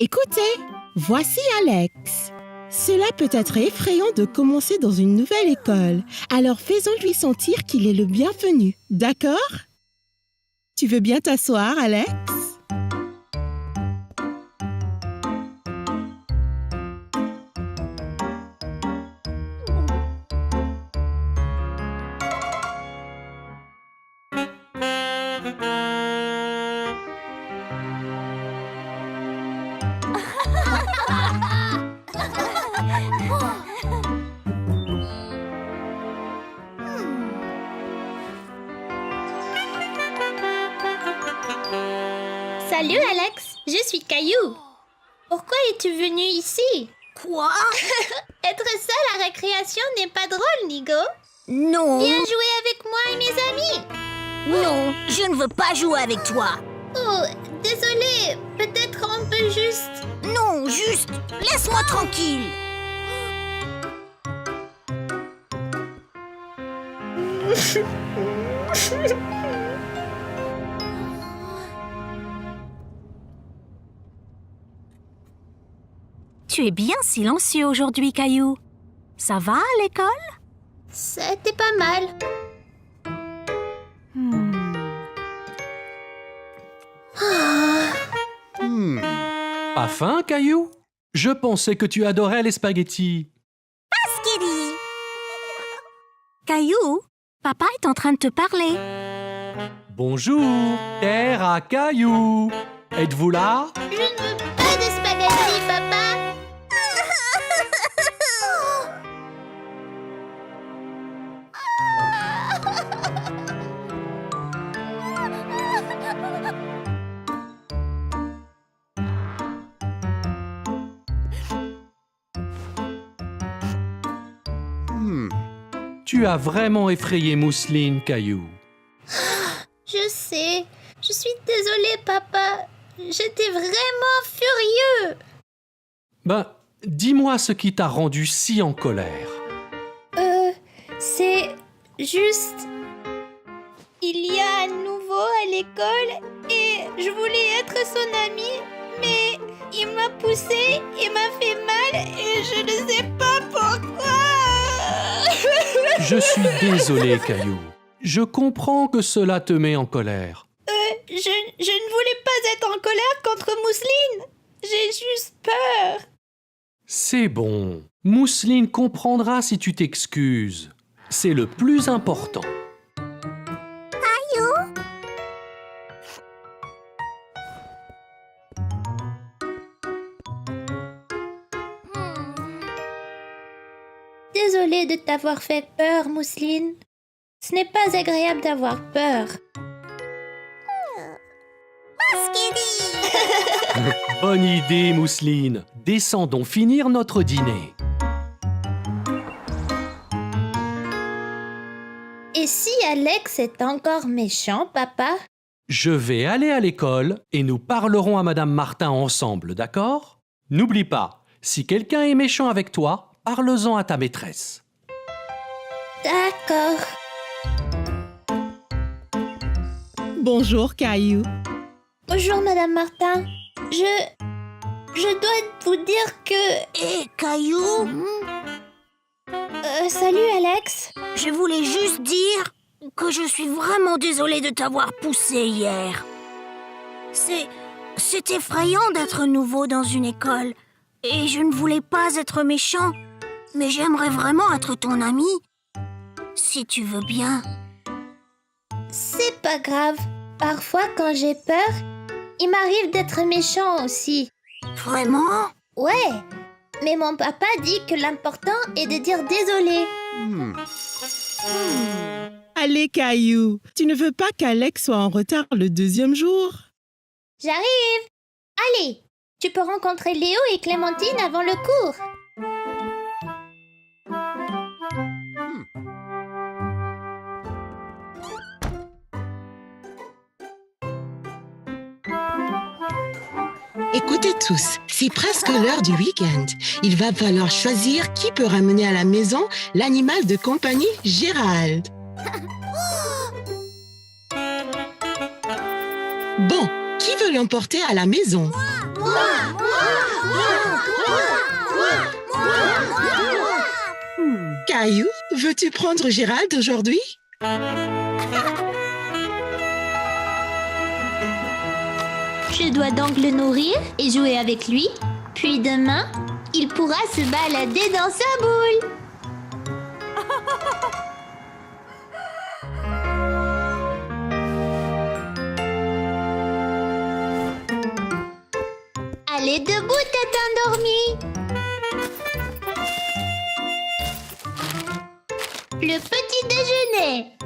Écoutez, voici Alex. Cela peut être effrayant de commencer dans une nouvelle école, alors faisons-lui sentir qu'il est le bienvenu, d'accord? Tu veux bien t'asseoir, Alex? Salut Alex, je suis Caillou. Pourquoi es-tu venu ici? Quoi? Être seul à récréation n'est pas drôle, Nigo. Non. Viens jouer avec moi et mes amis. Non, je ne veux pas jouer avec toi. Oh, désolé, peut-être on peut juste... Non, juste, laisse-moi tranquille. Tu es bien silencieux aujourd'hui, Caillou. Ça va à l'école? C'était pas mal. Pas faim, Caillou? Je pensais que tu adorais les spaghettis. Skiddy. Caillou, papa est en train de te parler. Bonjour, terre à Caillou. Êtes-vous là? Je ne veux pas de spaghettis, papa. Tu as vraiment effrayé Mousseline, Caillou. Je sais, je suis désolée, papa. J'étais vraiment furieux. Ben, dis-moi ce qui t'a rendu si en colère. C'est juste... Il y a un nouveau à l'école et je voulais être son amie, mais il m'a poussée et m'a fait mal et je ne sais pas pourquoi. Je suis désolé, Caillou. Je comprends que cela te met en colère. Je ne voulais pas être en colère contre Mousseline. J'ai juste peur. C'est bon. Mousseline comprendra si tu t'excuses. C'est le plus important. Désolée de t'avoir fait peur, Mousseline. Ce n'est pas agréable d'avoir peur. Bonne idée, Mousseline. Descendons finir notre dîner. Et si Alex est encore méchant, papa? Je vais aller à l'école et nous parlerons à Madame Martin ensemble, d'accord? N'oublie pas, si quelqu'un est méchant avec toi, parle-en à ta maîtresse. D'accord. Bonjour, Caillou. Bonjour, Madame Martin. Je dois vous dire que... Hé, Caillou, salut, Alex. je voulais juste dire que je suis vraiment désolée de t'avoir poussé hier. C'est effrayant d'être nouveau dans une école. Et je ne voulais pas être méchant. Mais j'aimerais vraiment être ton ami. Si tu veux bien. C'est pas grave. Parfois, quand j'ai peur, il m'arrive d'être méchant aussi. Vraiment? Ouais. Mais mon papa dit que l'important est de dire désolé. Allez, Caillou. Tu ne veux pas qu'Alex soit en retard le deuxième jour? J'arrive. Allez, tu peux rencontrer Léo et Clémentine avant le cours. Écoutez tous, c'est presque l'heure du week-end. Il va falloir choisir qui peut ramener à la maison l'animal de compagnie Gérald. Bon, Qui veut l'emporter à la maison? Caillou, veux-tu prendre Gérald aujourd'hui? Je dois donc le nourrir et jouer avec lui. Puis demain, il pourra se balader dans sa boule. Allez debout, tête endormie. Le petit déjeuner.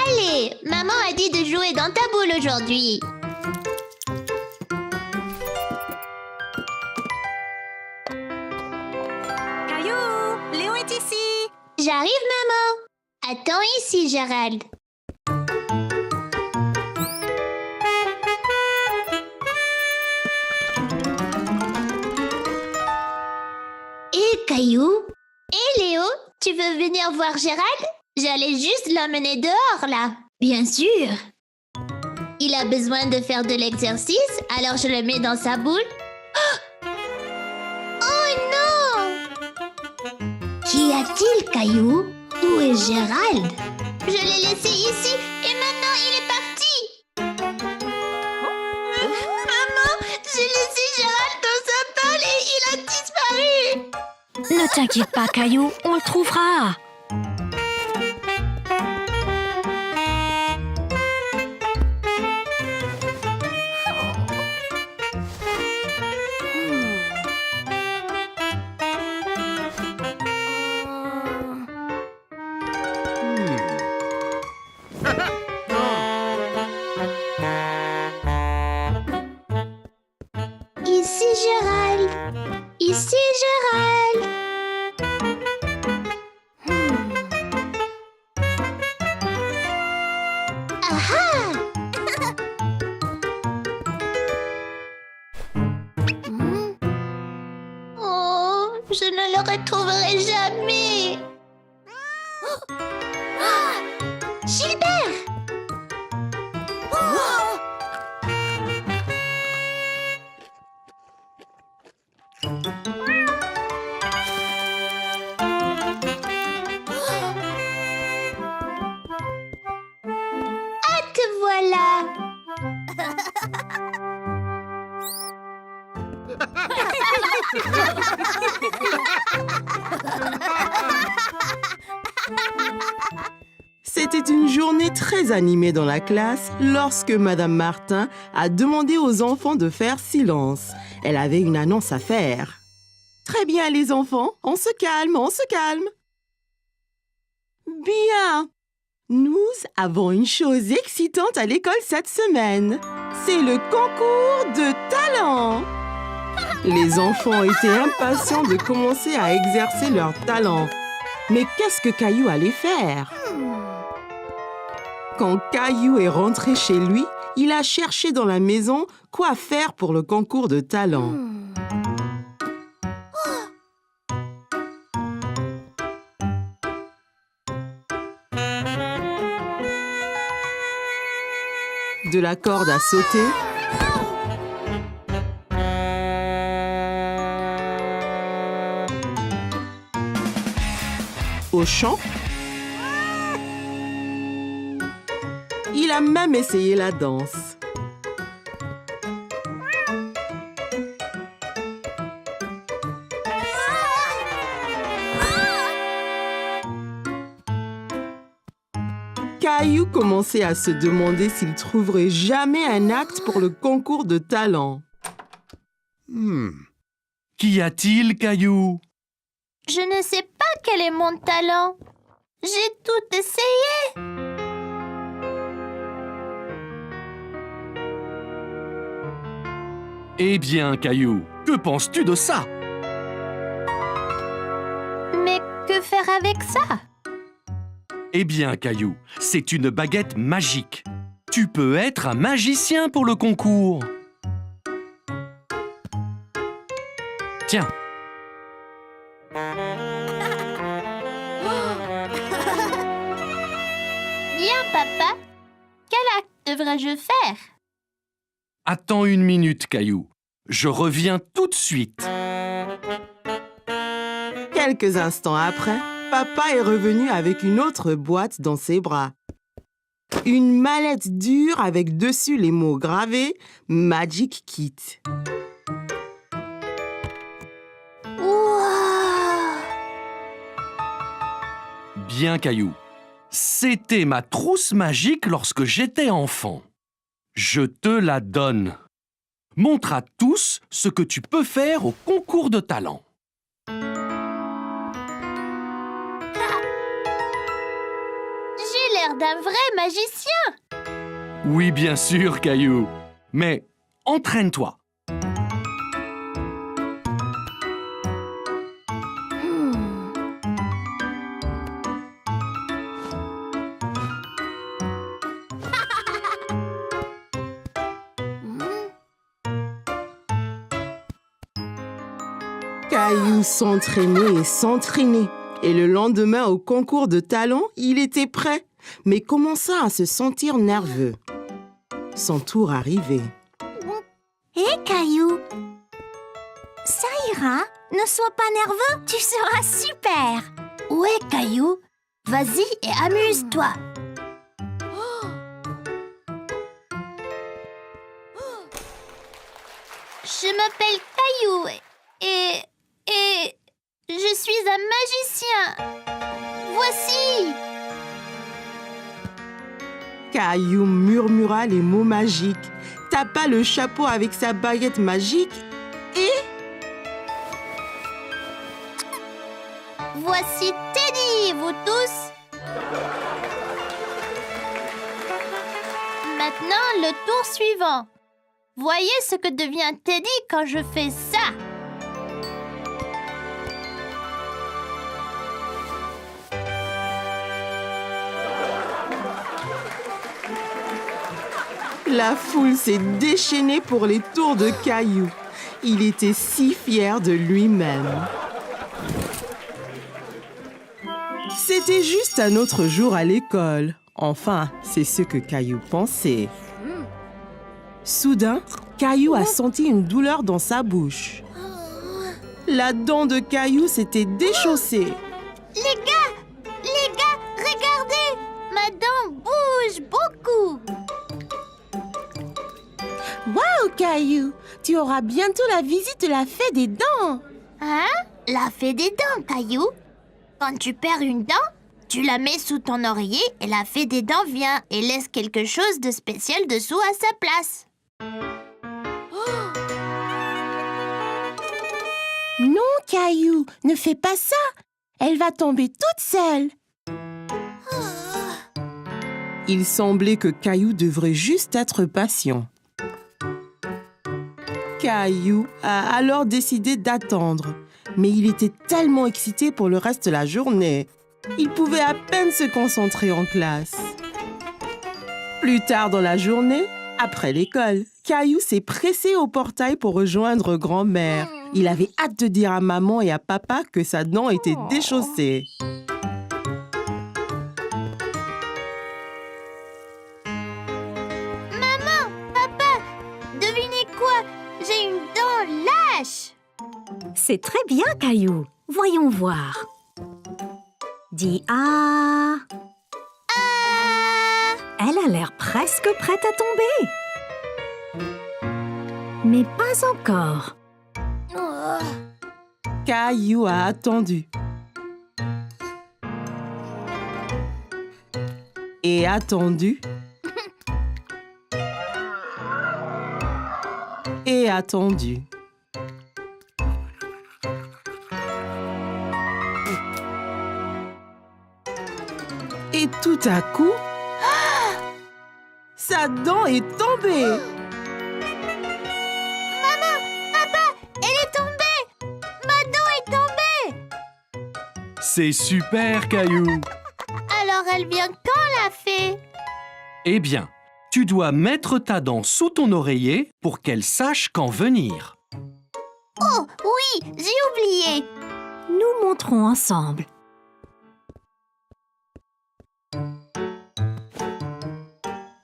Allez, maman a dit de jouer dans ta boule aujourd'hui. Caillou, Léo est ici. J'arrive, maman. Attends ici, Gérald. Et Caillou? Et Léo, tu veux venir voir Gérald? J'allais juste l'emmener dehors, là. Bien sûr. Il a besoin de faire de l'exercice, alors je le mets dans sa boule. Oh non! Qu'y a-t-il, Caillou? Où est Gérald? Je l'ai laissé ici et maintenant il est parti. Maman, j'ai laissé Gérald dans sa boule et il a disparu. Ne t'inquiète pas, Caillou, on le trouvera. Ici Gérald. Ici Gérald. Aha! Oh, je ne le retrouverai jamais. Gilbert! Ah, te voilà! C'était une journée très animée dans la classe lorsque Madame Martin a demandé aux enfants de faire silence. Elle avait une annonce à faire. Très bien les enfants, on se calme, on se calme. Bien. Nous avons une chose excitante à l'école cette semaine. C'est le concours de talent. Les enfants étaient impatients de commencer à exercer leur talent. Mais qu'est-ce que Caillou allait faire? Quand Caillou est rentré chez lui, il a cherché dans la maison quoi faire pour le concours de talent. De la corde à sauter, au chant. Il a même essayé la danse. Caillou commençait à se demander s'il trouverait jamais un acte pour le concours de talent. Qu'y a-t-il, Caillou? Je ne sais pas quel est mon talent. J'ai tout essayé. Eh bien, Caillou, que penses-tu de ça? Mais que faire avec ça? Eh bien, Caillou, c'est une baguette magique. Tu peux être un magicien pour le concours. Tiens. Bien, papa. Quel acte devrais-je faire? Attends une minute, Caillou. Je reviens tout de suite. Quelques instants après, papa est revenu avec une autre boîte dans ses bras. Une mallette dure avec dessus les mots gravés « Magic Kit ». Wow! Bien, Caillou. C'était ma trousse magique lorsque j'étais enfant. Je te la donne. Montre à tous ce que tu peux faire au concours de talent. J'ai l'air d'un vrai magicien. Oui, bien sûr, Caillou. Mais entraîne-toi. Caillou s'entraînait et s'entraînait. Et le lendemain, au concours de talent, il était prêt, mais commença à se sentir nerveux. Son tour arrivait. Hé, Caillou, ça ira. Ne sois pas nerveux, tu seras super. Ouais, Caillou. Vas-y et amuse-toi. Je m'appelle Caillou et je suis un magicien. Voici. Caillou murmura les mots magiques, tapa le chapeau avec sa baguette magique et... Voici Teddy, vous tous. Maintenant, le tour suivant. Voyez ce que devient Teddy quand je fais ça. La foule s'est déchaînée pour les tours de Caillou. Il était si fier de lui-même. C'était juste un autre jour à l'école. Enfin, c'est ce que Caillou pensait. Soudain, Caillou a senti une douleur dans sa bouche. La dent de Caillou s'était déchaussée. Les gars, regardez. Ma dent bouge beaucoup. Waouh, Caillou! Tu auras bientôt la visite de la fée des dents! Hein? La fée des dents, Caillou. Quand tu perds une dent, tu la mets sous ton oreiller et la fée des dents vient et laisse quelque chose de spécial dessous à sa place. Non, Caillou, ne fais pas ça! Elle va tomber toute seule! Il semblait que Caillou devrait juste être patient. Caillou a alors décidé d'attendre, mais il était tellement excité pour le reste de la journée. Il pouvait à peine se concentrer en classe. Plus tard dans la journée, après l'école, Caillou s'est pressé au portail pour rejoindre grand-mère. Il avait hâte de dire à maman et à papa que sa dent était déchaussée. Devinez quoi? J'ai une dent lâche. C'est très bien, Caillou. Voyons voir. Dis ah. Ah! Elle a l'air presque prête à tomber. Mais pas encore. Oh. Caillou a attendu. Et attendu. Et attendu. Et tout à coup, sa dent est tombée. Maman, papa, elle est tombée. Ma dent est tombée. C'est super, Caillou. Alors elle vient quand la fée? Eh bien, tu dois mettre ta dent sous ton oreiller pour qu'elle sache quand venir. Oh, oui, j'ai oublié. Nous monterons ensemble.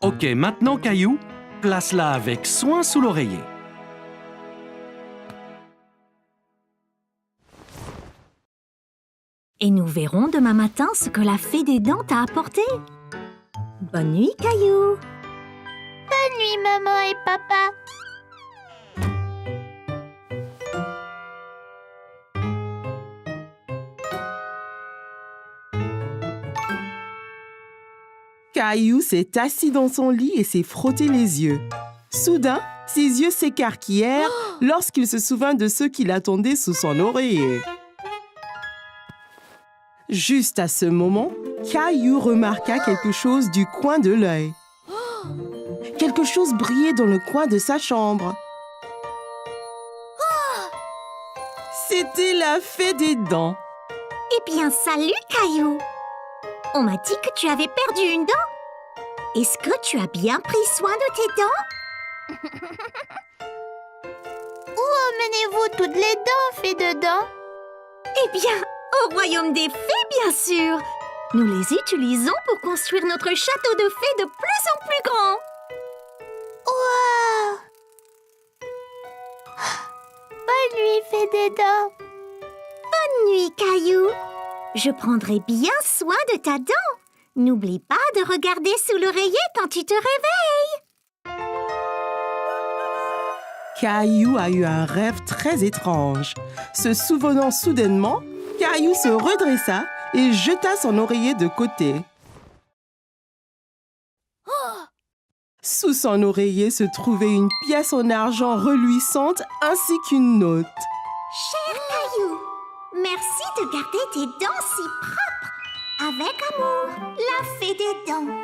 Ok, maintenant Caillou, place-la avec soin sous l'oreiller. Et nous verrons demain matin ce que la fée des dents t'a apporté. Bonne nuit, Caillou. Bonne nuit, maman et papa. Caillou s'est assis dans son lit et s'est frotté les yeux. Soudain, ses yeux s'écarquillèrent lorsqu'il se souvint de ceux qui l'attendaient sous son oreiller. Juste à ce moment, Caillou remarqua quelque chose du coin de l'œil. Quelque chose brillait dans le coin de sa chambre. C'était la fée des dents. Eh bien, salut, Caillou. On m'a dit que tu avais perdu une dent. Est-ce que tu as bien pris soin de tes dents? Où emmenez-vous toutes les dents, fée de dents? Eh bien, au royaume des fées, bien sûr. Nous les utilisons pour construire notre château de fées de plus en plus grand. Wow! Bonne nuit, fée des dents. Bonne nuit, Caillou. Je prendrai bien soin de ta dent. N'oublie pas de regarder sous l'oreiller quand tu te réveilles. Caillou a eu un rêve très étrange. Se souvenant soudainement, Caillou se redressa et jeta son oreiller de côté. Sous son oreiller se trouvait une pièce en argent reluisante ainsi qu'une note. Cher Caillou, merci de garder tes dents si propres. Avec amour, la fée des dents.